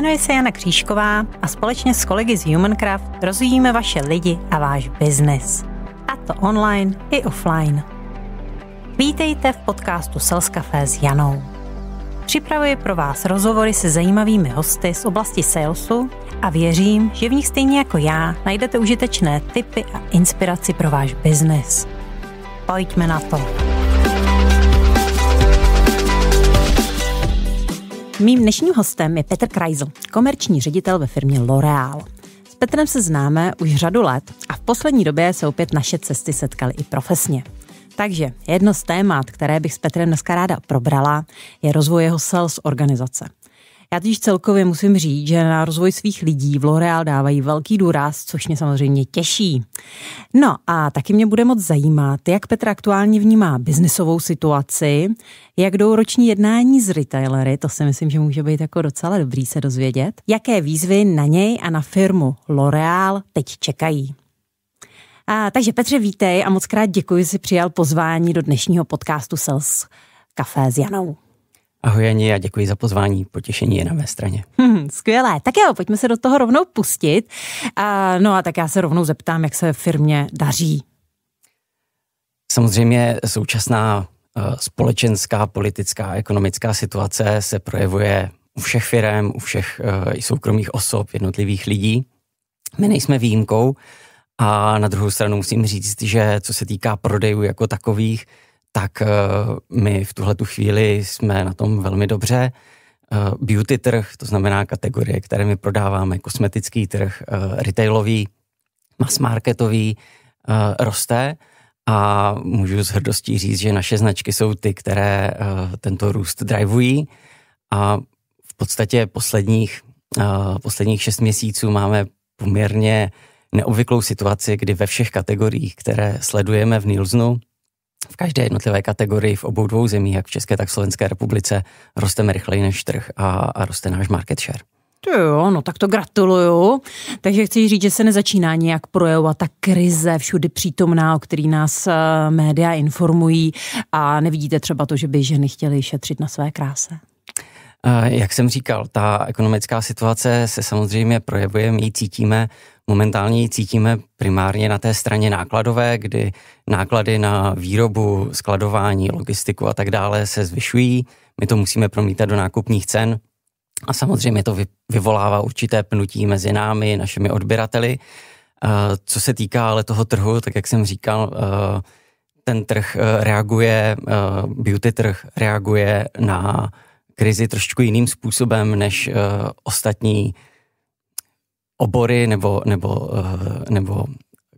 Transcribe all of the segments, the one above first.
Jmenuji se Jana Křížková a společně s kolegy z Humancraft rozvíjíme vaše lidi a váš biznis. A to online i offline. Vítejte v podcastu Sales Café s Janou. Připravuji pro vás rozhovory se zajímavými hosty z oblasti salesu a věřím, že v nich stejně jako já najdete užitečné tipy a inspiraci pro váš biznis. Pojďme na to. Mým dnešním hostem je Petr Kreisel, komerční ředitel ve firmě L'Oréal. S Petrem se známe už řadu let a v poslední době se opět naše cesty setkaly i profesně. Takže jedno z témat, které bych s Petrem dneska ráda probrala, je rozvoj jeho sales organizace. Já totiž celkově musím říct, že na rozvoj svých lidí v L'Oréal dávají velký důraz, což mě samozřejmě těší. No a taky mě bude moc zajímat, jak Petr aktuálně vnímá biznisovou situaci, jak jdou roční jednání s retailery, to si myslím, že může být jako docela dobrý se dozvědět, jaké výzvy na něj a na firmu L'Oréal teď čekají. Takže Petře, vítej a moc krát děkuji, že jsi přijal pozvání do dnešního podcastu Sales Café s Janou. Ahoj Jani a děkuji za pozvání, potěšení je na mé straně. Skvělé, tak jo, pojďme se do toho rovnou pustit. No a tak já se rovnou zeptám, jak se firmě daří. Samozřejmě současná společenská, politická, ekonomická situace se projevuje u všech firem, u všech soukromých osob, jednotlivých lidí. My nejsme výjimkou a na druhou stranu musím říct, že co se týká prodejů jako takových, tak my v tuhletu chvíli jsme na tom velmi dobře. Beauty trh, to znamená kategorie, které my prodáváme, kosmetický trh, retailový, mass marketový, roste a můžu s hrdostí říct, že naše značky jsou ty, které tento růst drivují a v podstatě posledních 6 měsíců máme poměrně neobvyklou situaci, kdy ve všech kategoriích, které sledujeme v Nielsenu, v každé jednotlivé kategorii v obou dvou zemí, jak v České, tak v Slovenské republice, rosteme rychleji než trh a roste náš market share. Jo, no tak to gratuluju. Takže chci říct, že se nezačíná nějak projevovat ta krize všudy přítomná, o který nás média informují a nevidíte třeba to, že by ženy chtěly šetřit na své kráse. Jak jsem říkal, ta ekonomická situace se samozřejmě projevuje, my ji cítíme, momentálně ji cítíme primárně na té straně nákladové, kdy náklady na výrobu, skladování, logistiku a tak dále se zvyšují. My to musíme promítat do nákupních cen a samozřejmě to vyvolává určité pnutí mezi námi, našimi odběrateli. Co se týká ale toho trhu, tak jak jsem říkal, ten trh reaguje, beauty trh reaguje na krizi trošičku jiným způsobem než ostatní obory nebo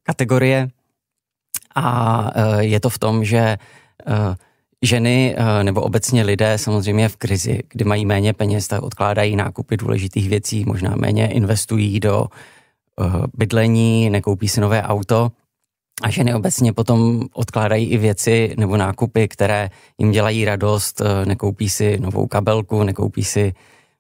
kategorie. A je to v tom, že ženy nebo obecně lidé samozřejmě v krizi, kdy mají méně peněz, tak odkládají nákupy důležitých věcí, možná méně investují do bydlení, nekoupí si nové auto. A ženy obecně potom odkládají i věci nebo nákupy, které jim dělají radost, nekoupí si novou kabelku, nekoupí si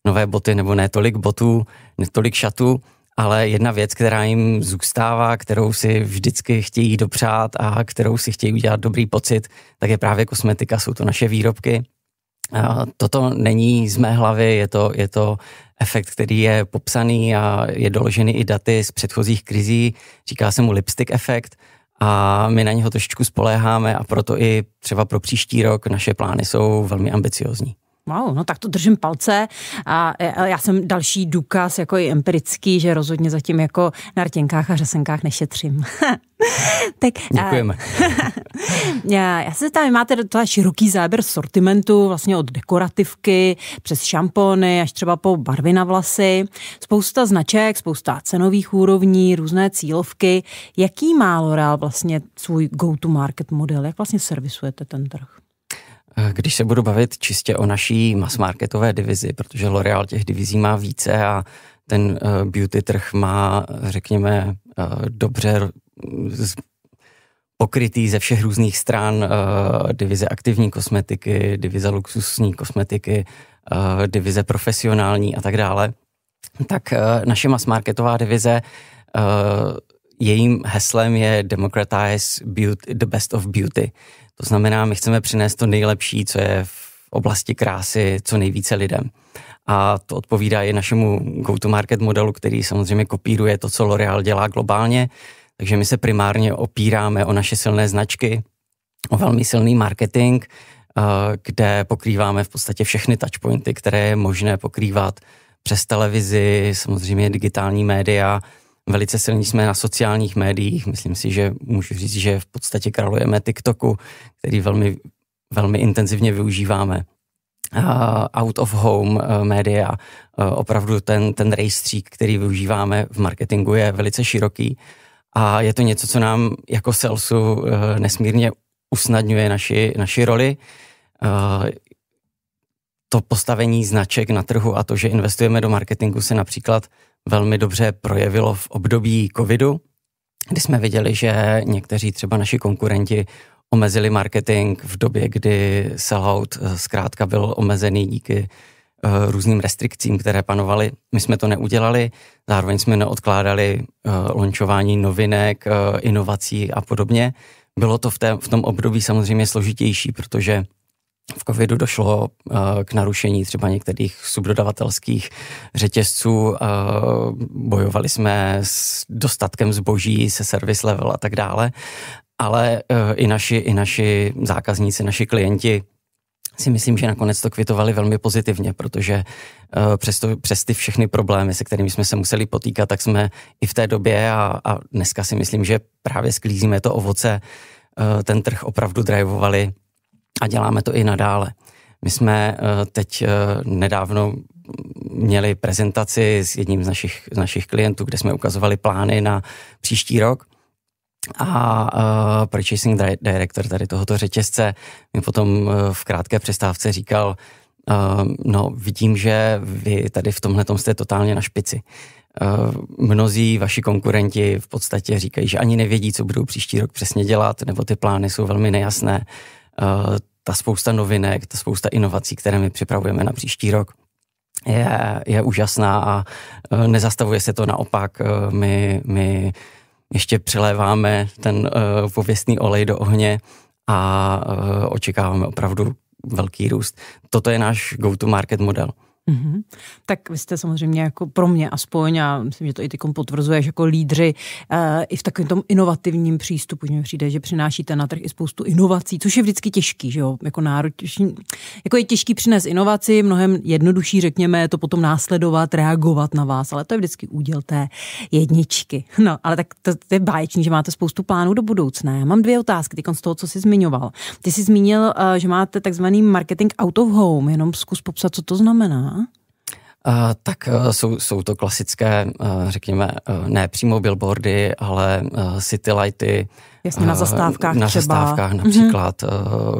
nové boty nebo ne tolik botů, ne tolik šatů, ale jedna věc, která jim zůstává, kterou si vždycky chtějí dopřát a kterou si chtějí udělat dobrý pocit, tak je právě kosmetika, jsou to naše výrobky. Toto není z mé hlavy, je to efekt, který je popsaný a je doložený i daty z předchozích krizí, říká se mu lipstick efekt. A my na něho trošičku spoléháme a proto i třeba pro příští rok naše plány jsou velmi ambiciozní. Wow, no tak to držím palce a já jsem další důkaz jako i empirický, že rozhodně zatím jako na rtěnkách a řesenkách nešetřím. Tak, děkujeme. Já se tam máte docela široký záběr sortimentu, vlastně od dekorativky přes šampony až třeba po barvy na vlasy. Spousta značek, spousta cenových úrovní, různé cílovky. Jaký má L'Oréal vlastně svůj go-to-market model? Jak vlastně servisujete ten trh? Když se budu bavit čistě o naší mass-marketové divizi, protože L'Oréal těch divizí má více a ten beauty trh má, řekněme, dobře pokrytý ze všech různých stran, divize aktivní kosmetiky, divize luxusní kosmetiky, divize profesionální a tak dále, tak naše mass-marketová divize, jejím heslem je Democratize beauty, the best of beauty. To znamená, my chceme přinést to nejlepší, co je v oblasti krásy, co nejvíce lidem. A to odpovídá i našemu go-to-market modelu, který samozřejmě kopíruje to, co L'Oréal dělá globálně. Takže my se primárně opíráme o naše silné značky, o velmi silný marketing, kde pokrýváme v podstatě všechny touchpointy, které je možné pokrývat přes televizi, samozřejmě digitální média. Velice silní jsme na sociálních médiích. Myslím si, že můžu říct, že v podstatě králujeme TikToku, který velmi, velmi intenzivně využíváme. Out of home média, opravdu ten rejstřík, který využíváme v marketingu, je velice široký a je to něco, co nám jako salesu nesmírně usnadňuje naši roli. To postavení značek na trhu a to, že investujeme do marketingu, se například velmi dobře projevilo v období covidu, kdy jsme viděli, že někteří třeba naši konkurenti omezili marketing v době, kdy sellout zkrátka byl omezený díky různým restrikcím, které panovaly. My jsme to neudělali, zároveň jsme neodkládali launchování novinek, inovací a podobně. Bylo to v tom období samozřejmě složitější, protože v covidu došlo k narušení třeba některých subdodavatelských řetězců, bojovali jsme s dostatkem zboží, se service level a tak dále, ale i naši zákazníci, naši klienti si myslím, že nakonec to kvitovali velmi pozitivně, protože přes ty všechny problémy, se kterými jsme se museli potýkat, tak jsme i v té době a dneska si myslím, že právě sklízíme to ovoce, ten trh opravdu drivovali a děláme to i nadále. My jsme teď nedávno měli prezentaci s jedním z našich klientů, kde jsme ukazovali plány na příští rok a purchasing director tady tohoto řetězce mi potom v krátké přestávce říkal, no vidím, že vy tady v tomhletom jste totálně na špici. Mnozí vaši konkurenti v podstatě říkají, že ani nevědí, co budou příští rok přesně dělat, nebo ty plány jsou velmi nejasné. Ta spousta novinek, ta spousta inovací, které my připravujeme na příští rok, je úžasná a nezastavuje se to, naopak. My ještě přiléváme ten pověstný olej do ohně a očekáváme opravdu velký růst. Toto je náš go-to-market model. Mm-hmm. Tak vy jste samozřejmě jako pro mě aspoň, a myslím, že to i tykom potvrzuješ, jako lídři i v takovém tom inovativním přístupu, že mi přijde, že přinášíte na trh i spoustu inovací, což je vždycky těžký, že jo, jako je těžký přinést inovaci, mnohem jednodušší, řekněme, to potom následovat, reagovat na vás, ale to je vždycky úděl té jedničky. No, ale tak to je báječný, že máte spoustu plánů do budoucna. Já mám 2 otázky, tykom z toho, co jsi zmiňoval. Ty jsi zmínil, že máte takzvaný marketing out of home, jenom zkus popsat, co to znamená. Tak jsou to klasické, řekněme, ne přímo billboardy, ale city lighty. Jasně, na zastávkách na třeba. Zastávkách například.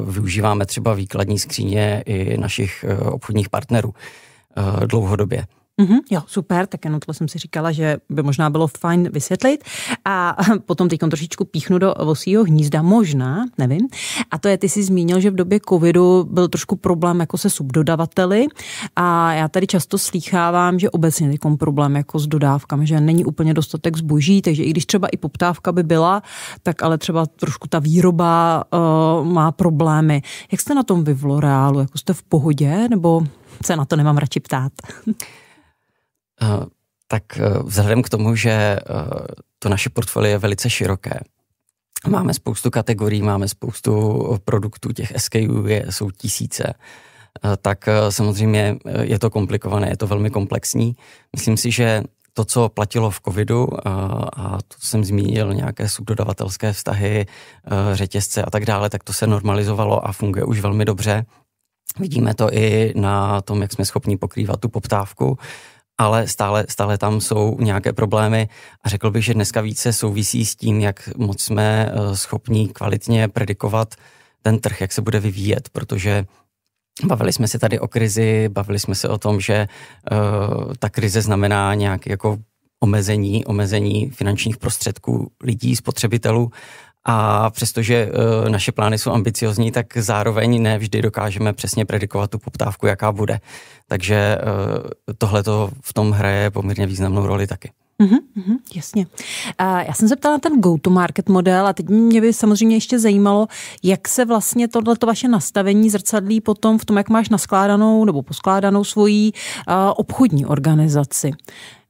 Využíváme třeba výkladní skříně i našich obchodních partnerů dlouhodobě. Jo, super, tak jenom tohle jsem si říkala, že by možná bylo fajn vysvětlit a potom teď trošičku píchnu do vosího hnízda, možná, nevím. A to je, ty jsi zmínil, že v době covidu byl trošku problém jako se subdodavateli a já tady často slýchávám, že obecně teď problém jako s dodávkami, že není úplně dostatek zboží, takže i když třeba i poptávka by byla, tak ale třeba trošku ta výroba má problémy. Jak jste na tom vy v L'Oréalu? Jako jste v pohodě, nebo se na to nemám radši ptát? Tak vzhledem k tomu, že to naše portfolio je velice široké, máme spoustu kategorií, máme spoustu produktů, těch SKU jsou tisíce, tak samozřejmě je to komplikované, je to velmi komplexní. Myslím si, že to, co platilo v covidu, a to jsem zmínil, nějaké subdodavatelské vztahy, řetězce a tak dále, tak to se normalizovalo a funguje už velmi dobře. Vidíme to i na tom, jak jsme schopni pokrývat tu poptávku, ale stále tam jsou nějaké problémy a řekl bych, že dneska více souvisí s tím, jak moc jsme schopni kvalitně predikovat ten trh, jak se bude vyvíjet, protože bavili jsme se tady o krizi, bavili jsme se o tom, že ta krize znamená nějaké jako omezení finančních prostředků lidí, spotřebitelů. A přestože naše plány jsou ambiciozní, tak zároveň ne vždy dokážeme přesně predikovat tu poptávku, jaká bude. Takže tohleto v tom hraje poměrně významnou roli taky. Jasně. Já jsem se ptala na ten go-to-market model a teď mě by samozřejmě ještě zajímalo, jak se vlastně tohleto vaše nastavení zrcadlí potom v tom, jak máš naskládanou nebo poskládanou svoji obchodní organizaci.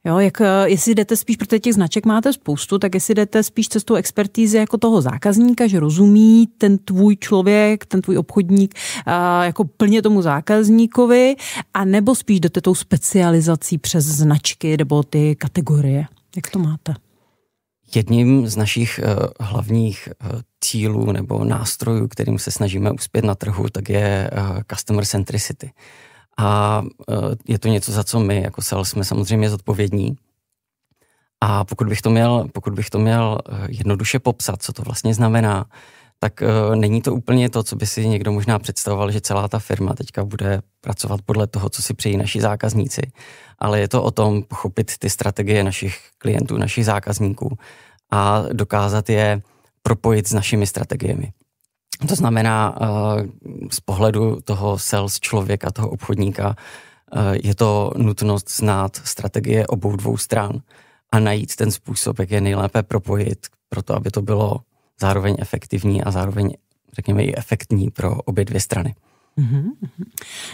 Jo, jestli jdete spíš, protože těch značek máte spoustu, tak jestli jdete spíš cestou expertízy jako toho zákazníka, že rozumí ten tvůj člověk, ten tvůj obchodník jako plně tomu zákazníkovi, a nebo spíš jdete tou specializací přes značky nebo ty kategorie. Jak to máte? Jedním z našich hlavních cílů nebo nástrojů, kterým se snažíme uspět na trhu, tak je customer centricity. A je to něco, za co my jako sales jsme samozřejmě zodpovědní. A pokud bych to měl jednoduše popsat, co to vlastně znamená, tak není to úplně to, co by si někdo možná představoval, že celá ta firma teďka bude pracovat podle toho, co si přejí naši zákazníci. Ale je to o tom pochopit ty strategie našich klientů, našich zákazníků a dokázat je propojit s našimi strategiemi. To znamená, z pohledu toho sales člověka, toho obchodníka, je to nutnost znát strategie obou dvou stran a najít ten způsob, jak je nejlépe propojit, proto aby to bylo zároveň efektivní a zároveň, řekněme, i efektní pro obě dvě strany.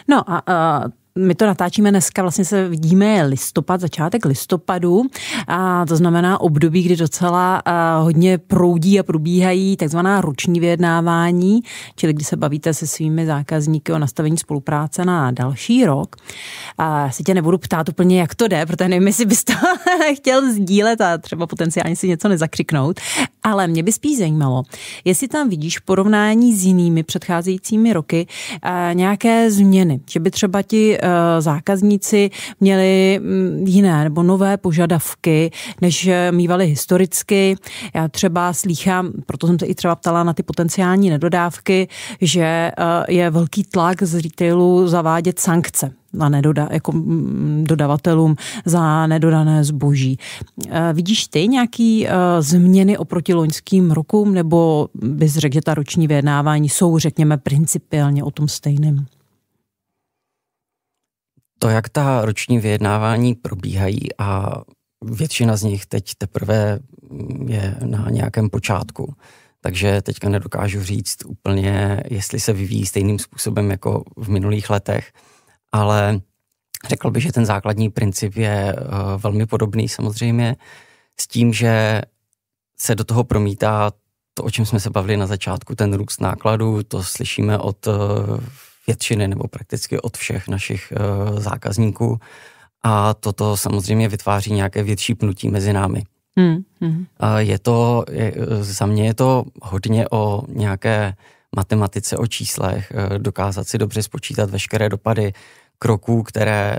No a my to natáčíme dneska, vlastně se vidíme začátek listopadu, a to znamená období, kdy docela hodně proudí a probíhají takzvaná roční vyjednávání, čili kdy se bavíte se svými zákazníky o nastavení spolupráce na další rok. Já si tě nebudu ptát úplně, jak to jde, protože nevím, jestli bys to chtěl sdílet a třeba potenciálně si něco nezakřiknout, ale mě by spíš zajímalo, jestli tam vidíš v porovnání s jinými předcházejícími roky nějaké změny, že by třeba ti zákazníci měli jiné nebo nové požadavky, než mívali historicky. Já třeba slýchám, proto jsem se i třeba ptala na ty potenciální nedodávky, že je velký tlak z retailu zavádět sankce na jako dodavatelům za nedodané zboží. Vidíš ty nějaký změny oproti loňským rokům, nebo bys řekl, že ta roční vyjednávání jsou, řekněme, principiálně o tom stejném? To, jak ta roční vyjednávání probíhají, a většina z nich teď teprve je na nějakém počátku, takže teďka nedokážu říct úplně, jestli se vyvíjí stejným způsobem jako v minulých letech, ale řekl bych, že ten základní princip je velmi podobný samozřejmě, s tím, že se do toho promítá to, o čem jsme se bavili na začátku, ten růst nákladů, to slyšíme od většiny nebo prakticky od všech našich zákazníků, a toto samozřejmě vytváří nějaké větší pnutí mezi námi. Za mě je to hodně o nějaké matematice, o číslech, dokázat si dobře spočítat veškeré dopady kroků, které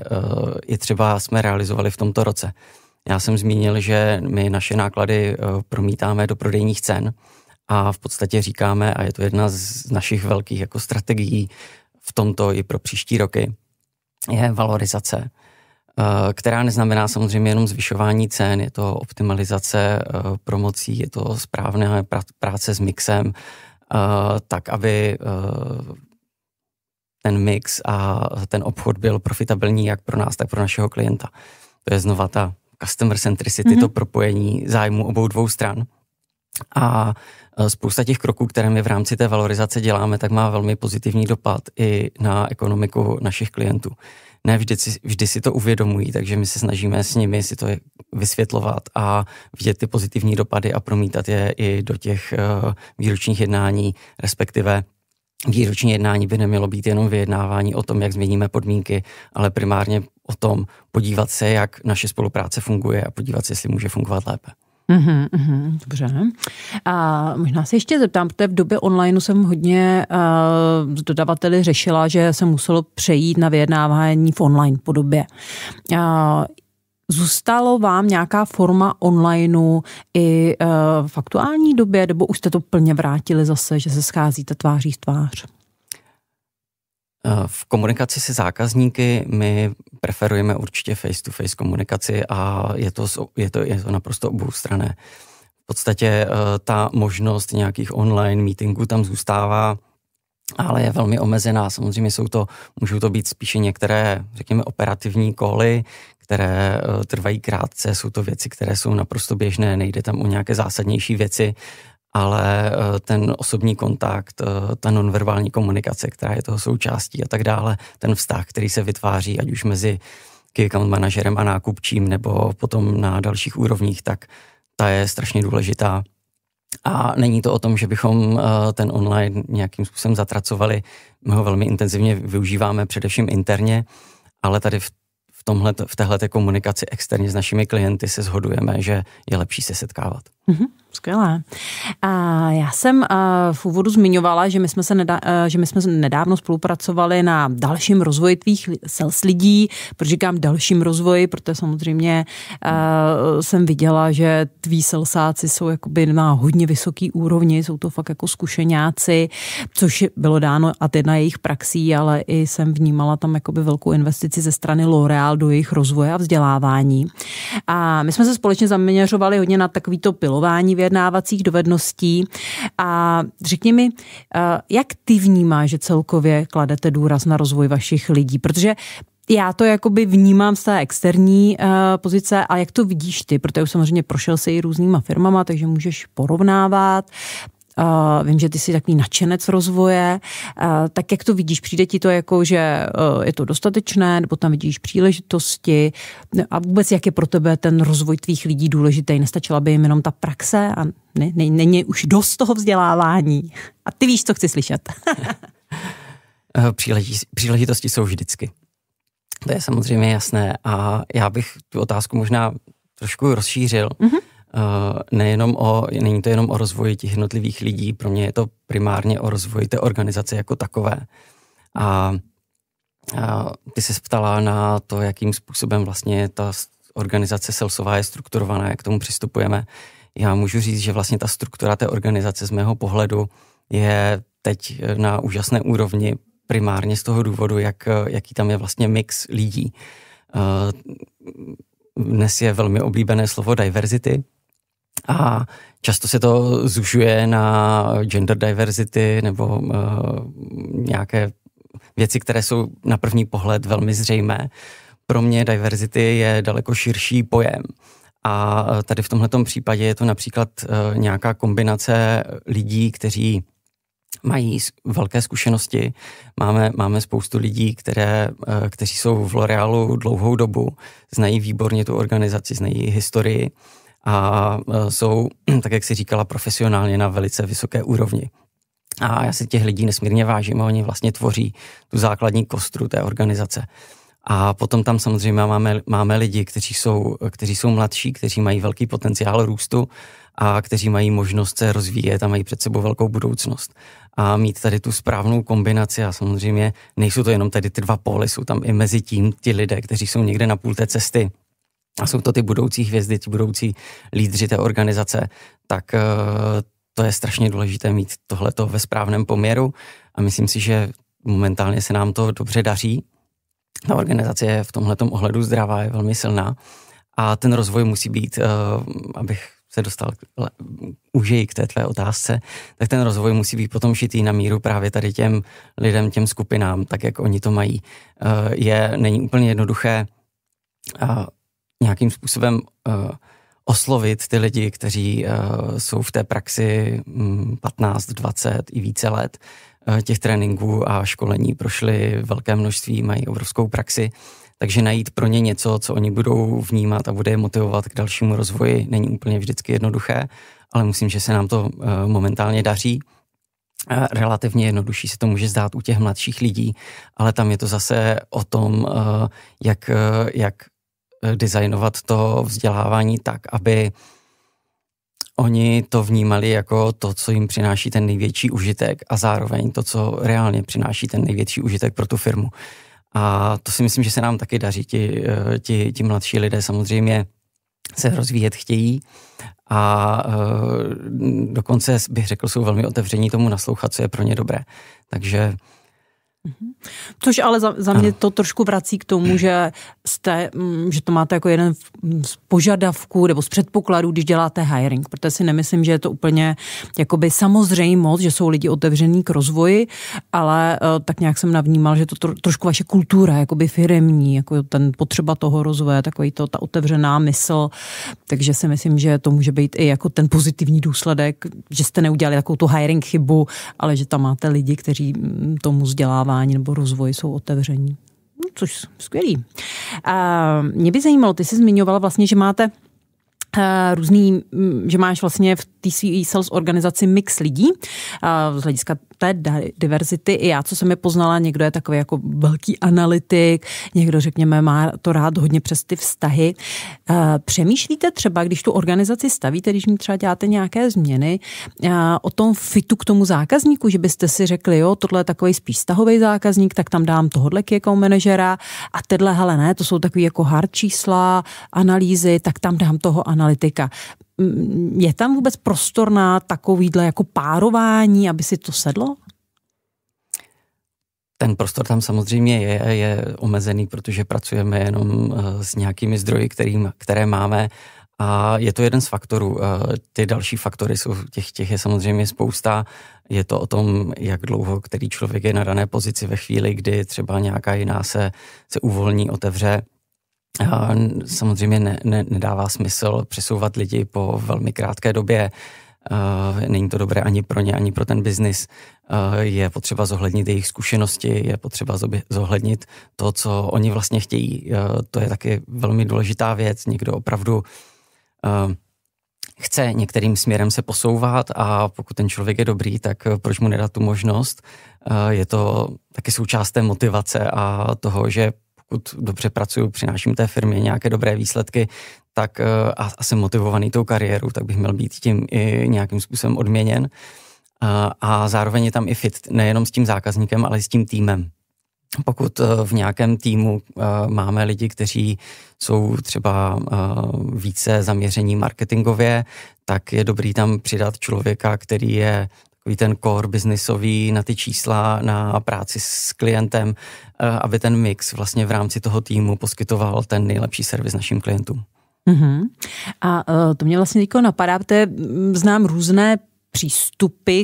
i třeba jsme realizovali v tomto roce. Já jsem zmínil, že my naše náklady promítáme do prodejních cen a v podstatě říkáme, a je to jedna z našich velkých jako strategií v tomto i pro příští roky, je valorizace, která neznamená samozřejmě jenom zvyšování cen, je to optimalizace promocí, je to správná práce s mixem, tak, aby ten mix a ten obchod byl profitabilní jak pro nás, tak pro našeho klienta. To je znova ta customer centricity, to propojení zájmu obou dvou stran. A spousta těch kroků, které my v rámci té valorizace děláme, tak má velmi pozitivní dopad i na ekonomiku našich klientů. Ne vždy si to uvědomují, takže my se snažíme s nimi si to vysvětlovat a vidět ty pozitivní dopady a promítat je i do těch výročních jednání, respektive výroční jednání by nemělo být jenom vyjednávání o tom, jak změníme podmínky, ale primárně o tom podívat se, jak naše spolupráce funguje a podívat se, jestli může fungovat lépe. Dobře. A možná se ještě zeptám, protože v době online jsem hodně s dodavateli řešila, že se muselo přejít na vyjednávání v online podobě. Zůstalo vám nějaká forma onlineu i v aktuální době, nebo už jste to plně vrátili zase, že se scházíte tváří v tvář? V komunikaci se zákazníky my preferujeme určitě face-to-face komunikaci a je to naprosto oboustranné. V podstatě ta možnost nějakých online meetingů tam zůstává, ale je velmi omezená. Samozřejmě můžou to být spíše některé, řekněme, operativní cally, které trvají krátce, jsou to věci, které jsou naprosto běžné, nejde tam o nějaké zásadnější věci, ale ten osobní kontakt, ta nonverbální komunikace, která je toho součástí a tak dále, ten vztah, který se vytváří, ať už mezi key account manažerem a nákupčím, nebo potom na dalších úrovních, tak ta je strašně důležitá. A není to o tom, že bychom ten online nějakým způsobem zatracovali. My ho velmi intenzivně využíváme především interně, ale tady v téhleté komunikaci externě s našimi klienty se shodujeme, že je lepší se setkávat. Skvělé. Já jsem v úvodu zmiňovala, že my jsme nedávno spolupracovali na dalším rozvoji tvých sales lidí. Proč říkám dalším rozvoji, protože samozřejmě jsem viděla, že tví salesáci jsou jakoby na hodně vysoký úrovni, jsou to fakt jako zkušeňáci, což bylo dáno a na jejich praxí, ale i jsem vnímala tam jakoby velkou investici ze strany L'Oréal do jejich rozvoje a vzdělávání. A my jsme se společně zaměřovali hodně na takovýto pilování vyjednávacích dovedností. A řekni mi, jak ty vnímáš, že celkově kladete důraz na rozvoj vašich lidí? Protože já to jakoby vnímám z té externí pozice, a jak to vidíš ty? Protože už samozřejmě prošel se i různýma firmama, takže můžeš porovnávat. Vím, že ty jsi takový nadšenec rozvoje, tak jak to vidíš? Přijde ti to jako, že je to dostatečné, nebo tam vidíš příležitosti a vůbec jak je pro tebe ten rozvoj tvých lidí důležitý? Nestačila by jim jenom ta praxe a není už dost toho vzdělávání? A ty víš, co chci slyšet. Příležitosti jsou vždycky. To je samozřejmě jasné a já bych tu otázku možná trošku rozšířil. Není to jenom o rozvoji těch jednotlivých lidí, pro mě je to primárně o rozvoji té organizace jako takové. A ty se ptala na to, jakým způsobem vlastně ta organizace salesová je strukturovaná, jak k tomu přistupujeme. Já můžu říct, že vlastně ta struktura té organizace z mého pohledu je teď na úžasné úrovni, primárně z toho důvodu, jaký tam je vlastně mix lidí. Dnes je velmi oblíbené slovo diversity, a často se to zužuje na gender diversity nebo nějaké věci, které jsou na první pohled velmi zřejmé. Pro mě diversity je daleko širší pojem. A tady v tomhletom případě je to například nějaká kombinace lidí, kteří mají velké zkušenosti. Máme spoustu lidí, kteří jsou v L'Oréalu dlouhou dobu, znají výborně tu organizaci, znají historii, a jsou, tak jak jsi říkala, profesionálně na velice vysoké úrovni. A já si těch lidí nesmírně vážím, oni vlastně tvoří tu základní kostru té organizace. A potom tam samozřejmě máme lidi, kteří jsou mladší, kteří mají velký potenciál růstu a kteří mají možnost se rozvíjet a mají před sebou velkou budoucnost. A mít tady tu správnou kombinaci a samozřejmě nejsou to jenom tady ty dva póly, jsou tam i mezi tím ti lidé, kteří jsou někde na půl té cesty. A jsou to ty budoucí hvězdy, ti budoucí lídři té organizace, tak to je strašně důležité mít tohleto ve správném poměru a myslím si, že momentálně se nám to dobře daří. Ta organizace je v tomhletom ohledu zdravá, je velmi silná a ten rozvoj musí být, abych se dostal užej k té tvé otázce, tak ten rozvoj musí být potom šitý na míru právě tady těm lidem, těm skupinám, tak jak oni to mají. Není úplně jednoduché nějakým způsobem oslovit ty lidi, kteří jsou v té praxi 15, 20 i více let. Těch tréninků a školení prošly velké množství, mají obrovskou praxi, takže najít pro ně něco, co oni budou vnímat a bude je motivovat k dalšímu rozvoji, není úplně vždycky jednoduché, ale myslím, že se nám to momentálně daří. Relativně jednodušší se to může zdát u těch mladších lidí, ale tam je to zase o tom, jak designovat to vzdělávání tak, aby oni to vnímali jako to, co jim přináší ten největší užitek a zároveň to, co reálně přináší ten největší užitek pro tu firmu. A to si myslím, že se nám taky daří. Ti mladší lidé samozřejmě se rozvíjet chtějí a dokonce bych řekl, jsou velmi otevření tomu naslouchat, co je pro ně dobré. Takže Což ale za mě to trošku vrací k tomu, že to máte jako jeden z požadavků nebo z předpokladů, když děláte hiring, protože si nemyslím, že je to úplně jakoby samozřejmost, že jsou lidi otevření k rozvoji, ale tak nějak jsem navnímal, že to trošku vaše kultura, jakoby firemní, jako ten potřeba toho rozvoje, takový ta otevřená mysl, takže si myslím, že to může být i jako ten pozitivní důsledek, že jste neudělali takovou tu hiring chybu, ale že tam máte lidi, kteří tomu vzdělávání nebo rozvoj jsou otevření. Což skvělý. Mě by zajímalo, ty jsi zmiňovala vlastně, že máte že máš vlastně v té sales organizaci mix lidí z hlediska té diverzity. I já, co jsem je poznala, někdo je takový jako velký analytik, někdo, řekněme, má to rád hodně přes ty vztahy. Přemýšlíte třeba, když tu organizaci stavíte, když mi třeba děláte nějaké změny, o tom fitu k tomu zákazníku, že byste si řekli, jo, tohle je takový spíš vztahový zákazník, tak tam dám tohodle jako manažera a tyhle, hele ne, to jsou takový jako hard čísla, analýzy, tak tam dám toho analytika. Je tam vůbec prostor na takovýhle jako párování, aby si to sedlo? Ten prostor tam samozřejmě je omezený, protože pracujeme jenom s nějakými zdroji, které máme, a je to jeden z faktorů. Ty další faktory jsou, těch je samozřejmě spousta. Je to o tom, jak dlouho který člověk je na dané pozici ve chvíli, kdy třeba nějaká jiná se uvolní, otevře. Samozřejmě nedává smysl přesouvat lidi po velmi krátké době. Není to dobré ani pro ně, ani pro ten biznis. Je potřeba zohlednit jejich zkušenosti, je potřeba zohlednit to, co oni vlastně chtějí. To je taky velmi důležitá věc. Někdo opravdu chce některým směrem se posouvat, a pokud ten člověk je dobrý, tak proč mu nedat tu možnost? Je to taky součást té motivace a toho, že pokud dobře pracuju, přináším té firmě nějaké dobré výsledky, tak a jsem motivovaný tou kariérou, tak bych měl být tím i nějakým způsobem odměněn. A zároveň je tam i fit, nejenom s tím zákazníkem, ale i s tím týmem. Pokud v nějakém týmu máme lidi, kteří jsou třeba více zaměření marketingově, tak je dobrý tam přidat člověka, který je takový ten core biznisový, na ty čísla, na práci s klientem, aby ten mix vlastně v rámci toho týmu poskytoval ten nejlepší servis našim klientům. Mm-hmm. A to mě vlastně teďko napadá, protože znám různé přístupy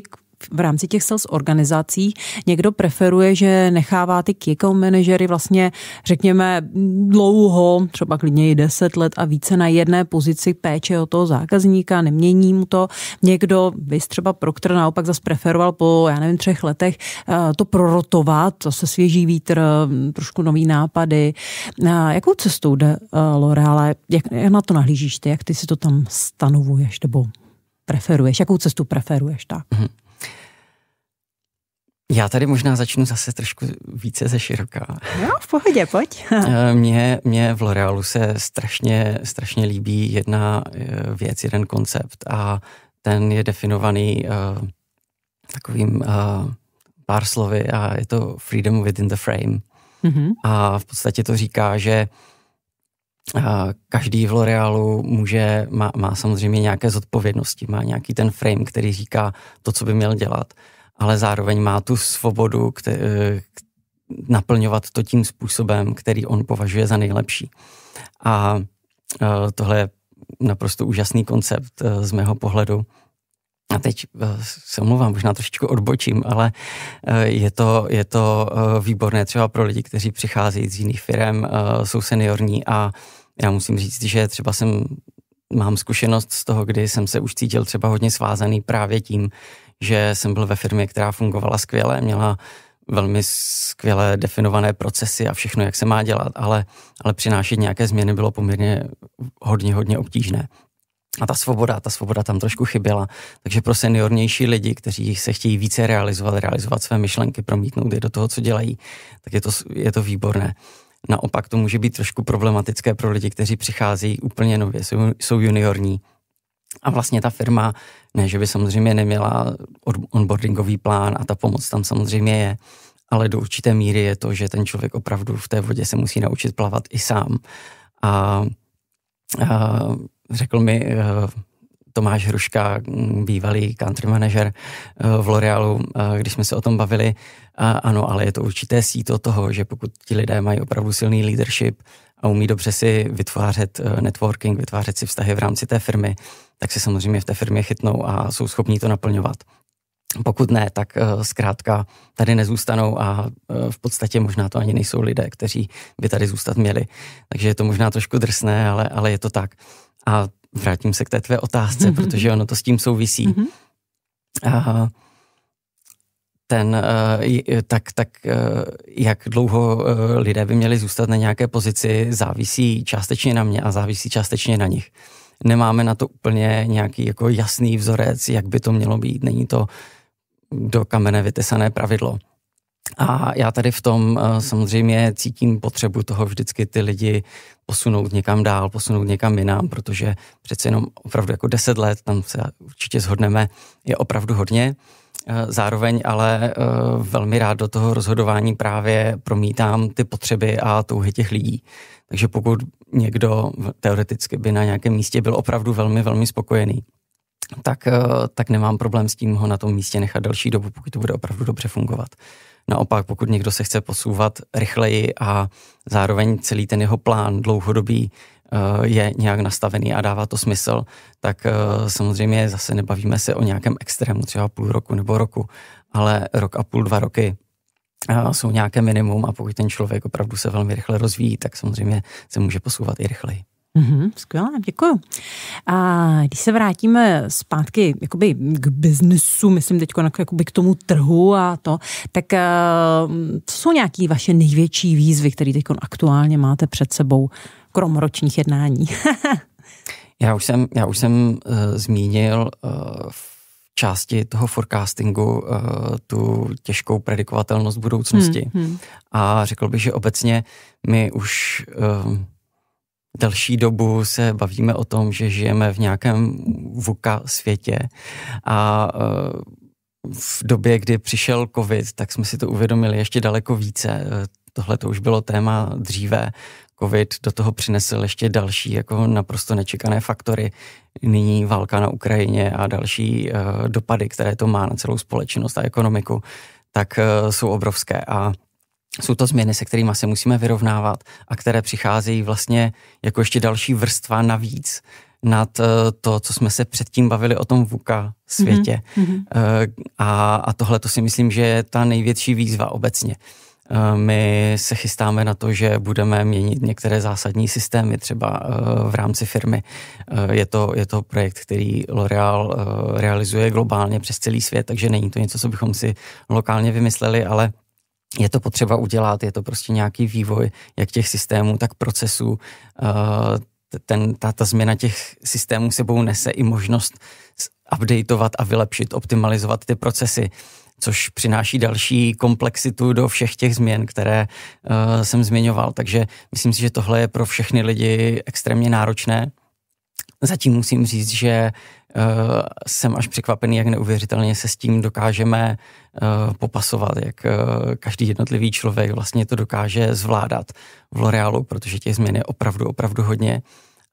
v rámci těch sales organizací. Někdo preferuje, že nechává ty key account manažery vlastně, řekněme, dlouho, třeba klidně i 10 let a více na jedné pozici péče o toho zákazníka, nemění mu to. Někdo, vys třeba Procter, naopak zase preferoval po, 3 letech to prorotovat, zase svěží vítr, trošku nový nápady. Jakou cestou jde L'Oréal? Jak na to nahlížíš ty? Jak ty si to tam stanovuješ nebo preferuješ? Jakou cestu preferuješ? Tak? Já tady možná začnu zase trošku více ze široka. Jo, v pohodě, pojď. Mně v L'Oréalu se strašně líbí jedna věc, jeden koncept, a ten je definovaný takovým pár slovy, a je to freedom within the frame. Mm-hmm. A v podstatě to říká, že každý v L'Oréalu má samozřejmě nějaké zodpovědnosti, má nějaký ten frame, který říká to, co by měl dělat, ale zároveň má tu svobodu naplňovat to tím způsobem, který on považuje za nejlepší. A tohle je naprosto úžasný koncept z mého pohledu. A teď se omlouvám, možná trošičku odbočím, ale je to výborné třeba pro lidi, kteří přicházejí z jiných firem, jsou seniorní, a já musím říct, že třeba mám zkušenost z toho, kdy jsem se už cítil třeba hodně svázaný právě tím, že jsem byl ve firmě, která fungovala skvěle, měla velmi skvěle definované procesy a všechno, jak se má dělat, ale přinášet nějaké změny bylo poměrně hodně obtížné. A ta svoboda tam trošku chyběla. Takže pro seniornější lidi, kteří se chtějí více realizovat své myšlenky, promítnout je do toho, co dělají, tak je to výborné. Naopak to může být trošku problematické pro lidi, kteří přicházejí úplně nově, jsou juniorní. A vlastně ta firma, ne, že by samozřejmě neměla onboardingový plán, a ta pomoc tam samozřejmě je, ale do určité míry je to, že ten člověk opravdu v té vodě se musí naučit plavat i sám. A řekl mi Tomáš Hruška, bývalý country manager v L'Orealu, když jsme se o tom bavili. Ano, ale je to určité síto toho, že pokud ti lidé mají opravdu silný leadership a umí dobře si vytvářet networking, vytvářet si vztahy v rámci té firmy, tak se samozřejmě v té firmě chytnou a jsou schopní to naplňovat. Pokud ne, tak zkrátka tady nezůstanou a v podstatě možná to ani nejsou lidé, kteří by tady zůstat měli. Takže je to možná trošku drsné, ale je to tak. A vrátím se k té tvé otázce, protože ono to s tím souvisí. Jak dlouho lidé by měli zůstat na nějaké pozici, závisí částečně na mě a závisí částečně na nich. Nemáme na to úplně nějaký jako jasný vzorec, jak by to mělo být. Není to do kamene vytesané pravidlo. A já tady v tom samozřejmě cítím potřebu toho vždycky ty lidi posunout někam dál, posunout někam jinam, protože přece jenom opravdu jako 10 let, tam se určitě shodneme, je opravdu hodně. Zároveň ale velmi rád do toho rozhodování právě promítám ty potřeby a touhy těch lidí. Takže pokud někdo teoreticky by na nějakém místě byl opravdu velmi, velmi spokojený, tak nemám problém s tím ho na tom místě nechat delší dobu, pokud to bude opravdu dobře fungovat. Naopak, pokud někdo se chce posouvat rychleji a zároveň celý ten jeho plán dlouhodobý je nějak nastavený a dává to smysl, tak samozřejmě zase nebavíme se o nějakém extrému, třeba půl roku nebo roku, ale rok a půl, 2 roky jsou nějaké minimum a pokud ten člověk opravdu se velmi rychle rozvíjí, tak samozřejmě se může posouvat i rychleji. Skvělé, děkuju. A když se vrátíme zpátky jakoby k biznesu, myslím teď jakoby k tomu trhu a to, tak co jsou nějaké vaše největší výzvy, které teď aktuálně máte před sebou, krom ročních jednání? Já už jsem zmínil v části toho forecastingu tu těžkou predikovatelnost budoucnosti. A řekl bych, že obecně my už delší dobu se bavíme o tom, že žijeme v nějakém VUCA světě a v době, kdy přišel covid, tak jsme si to uvědomili ještě daleko více. Tohle to už bylo téma dříve. Covid do toho přinesl ještě další jako naprosto nečekané faktory. Nyní válka na Ukrajině a další dopady, které to má na celou společnost a ekonomiku, tak jsou obrovské a jsou to změny, se kterými se musíme vyrovnávat a které přicházejí vlastně jako ještě další vrstva navíc nad to, co jsme se předtím bavili o tom VUCA světě. A tohle to si myslím, že je ta největší výzva obecně. My se chystáme na to, že budeme měnit některé zásadní systémy třeba v rámci firmy. Je to projekt, který L'Oreal realizuje globálně přes celý svět, takže není to něco, co bychom si lokálně vymysleli, ale je to potřeba udělat, je to prostě nějaký vývoj, jak těch systémů, tak procesů. Ta změna těch systémů sebou nese i možnost updateovat a vylepšit, optimalizovat ty procesy, což přináší další komplexitu do všech těch změn, které jsem zmiňoval. Takže myslím si, že tohle je pro všechny lidi extrémně náročné. Zatím musím říct, že jsem až překvapený, jak neuvěřitelně se s tím dokážeme popasovat, jak každý jednotlivý člověk vlastně to dokáže zvládat v L'Orealu, protože těch změn je opravdu hodně.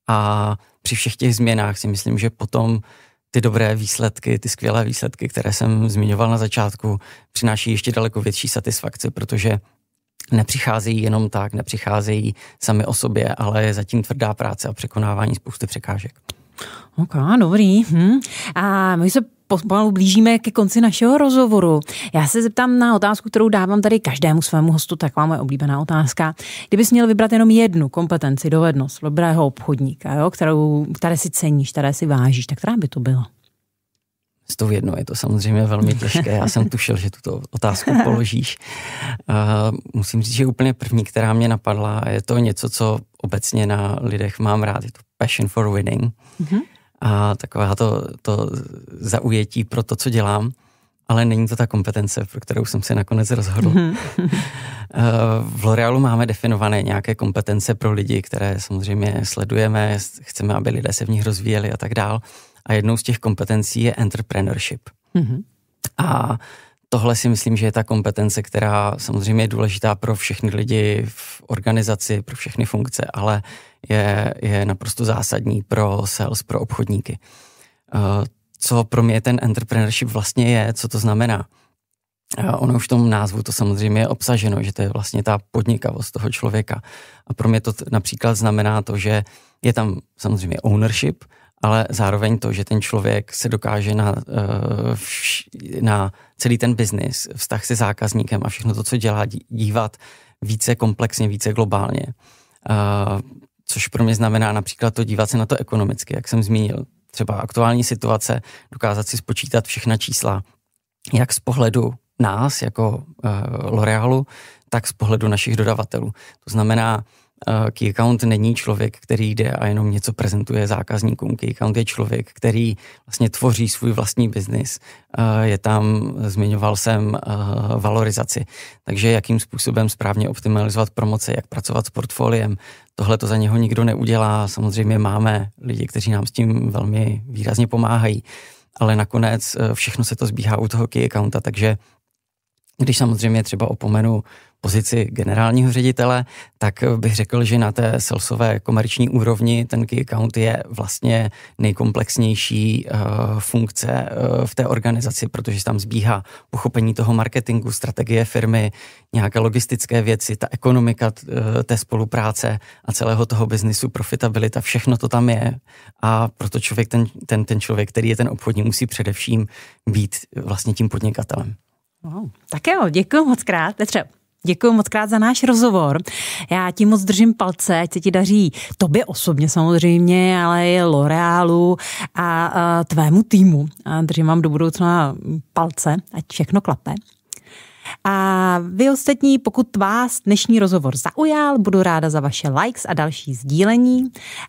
A při všech těch změnách si myslím, že potom ty dobré výsledky, ty skvělé výsledky, které jsem zmiňoval na začátku, přináší ještě daleko větší satisfakci, protože nepřicházejí jenom tak, nepřicházejí sami o sobě, ale je zatím tvrdá práce a překonávání spousty překážek. Ok, dobrý. A my se pomalu blížíme ke konci našeho rozhovoru. Já se zeptám na otázku, kterou dávám tady každému svému hostu, taková moje oblíbená otázka. Kdybys měl vybrat jenom jednu kompetenci, dovednost dobrého obchodníka, jo, které si ceníš, které si vážíš, tak která by to byla? S tou jednou je to samozřejmě velmi těžké. Já jsem tušil, že tuto otázku položíš. Musím říct, že úplně první, která mě napadla, je to něco, co obecně na lidech mám rád, je to passion for winning. A taková to zaujetí pro to, co dělám, ale není to ta kompetence, pro kterou jsem se nakonec rozhodl. V L'Orealu máme definované nějaké kompetence pro lidi, které samozřejmě sledujeme, chceme, aby lidé se v nich rozvíjeli a tak dál. A jednou z těch kompetencí je entrepreneurship. A tohle si myslím, že je ta kompetence, která samozřejmě je důležitá pro všechny lidi v organizaci, pro všechny funkce, ale je naprosto zásadní pro sales, pro obchodníky. co pro mě ten entrepreneurship vlastně je, co to znamená. Ono už v tom názvu to samozřejmě je obsaženo, že to je vlastně ta podnikavost toho člověka. A pro mě to například znamená to, že je tam samozřejmě ownership, ale zároveň to, že ten člověk se dokáže na celý ten biznis, vztah se zákazníkem a všechno to, co dělá, dívat více komplexně, více globálně. Což pro mě znamená například to dívat se na to ekonomicky, jak jsem zmínil. Třeba aktuální situace, dokázat si spočítat všechna čísla, jak z pohledu nás, jako L'Oréalu, tak z pohledu našich dodavatelů. To znamená, key account není člověk, který jde a jenom něco prezentuje zákazníkům. Key account je člověk, který vlastně tvoří svůj vlastní biznis. Je tam, zmiňoval jsem, valorizaci. Takže jakým způsobem správně optimalizovat promoce, jak pracovat s portfoliem. Tohle to za něho nikdo neudělá. Samozřejmě máme lidi, kteří nám s tím velmi výrazně pomáhají. Ale nakonec všechno se to zbíhá u toho key accounta, takže když samozřejmě třeba opomenu pozici generálního ředitele, tak bych řekl, že na té salesové komerční úrovni ten key account je vlastně nejkomplexnější funkce v té organizaci, protože tam zbíhá pochopení toho marketingu, strategie firmy, nějaké logistické věci, ta ekonomika té spolupráce a celého toho biznisu, profitabilita, všechno to tam je. A proto člověk, ten člověk, který je ten obchodní, musí především být vlastně tím podnikatelem. Wow. Tak jo, děkuji moc krát, Petře. Děkuji moc krát za náš rozhovor. Já ti moc držím palce, ať se ti daří tobě osobně samozřejmě, ale i L'Oréalu a tvému týmu. A držím vám do budoucna palce, ať všechno klape. A vy ostatní, pokud vás dnešní rozhovor zaujal, budu ráda za vaše likes a další sdílení.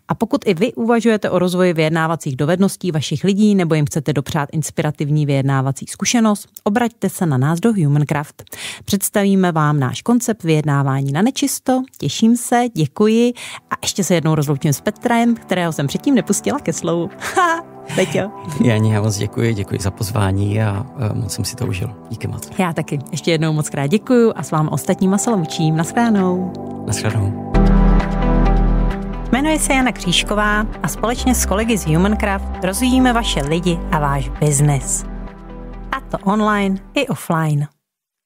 A pokud i vy uvažujete o rozvoji vyjednávacích dovedností vašich lidí nebo jim chcete dopřát inspirativní vyjednávací zkušenost, obraťte se na nás do Humancraft. Představíme vám náš koncept vyjednávání na nečisto. Těším se, děkuji a ještě se jednou rozloučím s Petrem, kterého jsem předtím nepustila ke slovu. Peťo. Já moc děkuji za pozvání a moc jsem si to užil. Díky moc. Já taky. Ještě jednou moc krát děkuju a s vámi ostatníma se loučím. Naschledanou. Naschledanou. Jmenuji se Jana Křížková a společně s kolegy z Humancraft rozvíjíme vaše lidi a váš biznes. A to online i offline.